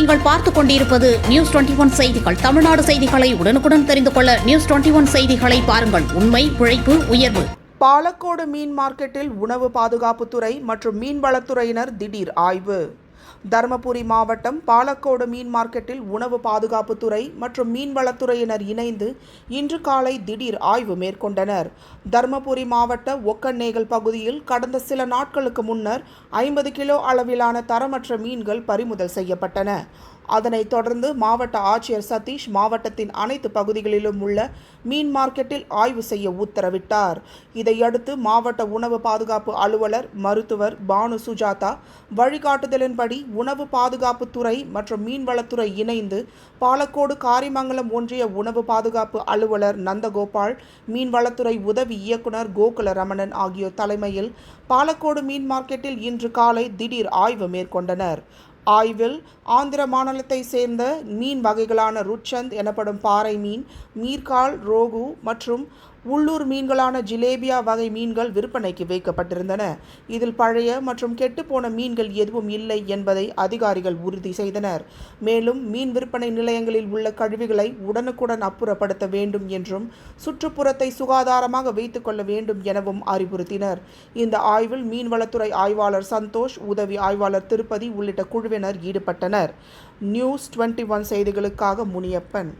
நீங்கள் பார்த்துக் கொண்டிருப்பது நியூஸ் 21 செய்திகள். தமிழ்நாடு செய்திகளை உடனுக்குடன் தெரிந்து கொள்ள நியூஸ் 21 செய்திகளை பாருங்கள். உண்மை, உழைப்பு, உயர்வு. பாலக்கோடு மீன் மார்க்கெட்டில் உணவு பாதுகாப்புத்துறை மற்றும் மீன்வளத்துறையினர் திடீர் ஆய்வு. தருமபுரி மாவட்டம் பாலக்கோடு மீன் மார்க்கெட்டில் உணவு பாதுகாப்புத்துறை மற்றும் மீன்வளத்துறையினர் இணைந்து இன்று காலை திடீர் ஆய்வு மேற்கொண்டனர். தருமபுரி மாவட்ட ஒக்கநேகல் பகுதியில் கடந்த சில நாட்களுக்கு முன்னர் 50 கிலோ அளவிலான தரமற்ற மீன்கள் பறிமுதல் செய்யப்பட்டன. அதனைத் தொடர்ந்து மாவட்ட ஆட்சியர் சதீஷ் மாவட்டத்தின் அனைத்து பகுதிகளிலும் உள்ள மீன் மார்க்கெட்டில் ஆய்வு செய்ய உத்தரவிட்டார். இதையடுத்து மாவட்ட உணவு பாதுகாப்பு அலுவலர் மருத்துவர் பானு சுஜாதா வழிகாட்டுதலின்படி உணவு பாதுகாப்புத்துறை மற்றும் மீன்வளத்துறை இணைந்து பாலக்கோடு காரிமங்கலம் ஒன்றிய உணவு பாதுகாப்பு அலுவலர் நந்தகோபால், மீன்வளத்துறை உதவி இயக்குனர் கோகுல ரமணன் ஆகியோர் தலைமையில் பாலக்கோடு மீன் மார்க்கெட்டில் இன்று காலை திடீர் ஆய்வு மேற்கொண்டனர். ஆய்வில் ஆந்திர மாநிலத்தை சேர்ந்த மீன் வகைகளான ருட்சந்த் எனப்படும் பாறை மீன், மீர்கால், ரோகு மற்றும் உள்ளூர் மீன்களான ஜிலேபியா வகை மீன்கள் விற்பனைக்கு வைக்கப்பட்டிருந்தன. இதில் பழைய மற்றும் கெட்டுப்போன மீன்கள் எதுவும் இல்லை என்பதை அதிகாரிகள் உறுதி செய்தனர். மேலும் மீன் விற்பனை நிலையங்களில் உள்ள கழிவுகளை உடனுக்குடன் அப்புறப்படுத்த வேண்டும் என்றும் சுற்றுப்புறத்தை சுகாதாரமாக வைத்துக் கொள்ள வேண்டும் எனவும் அறிவுறுத்தினர். இந்த ஆய்வில் மீன்வளத்துறை ஆய்வாளர் சந்தோஷ், உதவி ஆய்வாளர் திருப்பதி உள்ளிட்ட குழுவினர் ஈடுபட்டனர். நியூஸ் 21 செய்திகளுக்காக முனியப்பன்.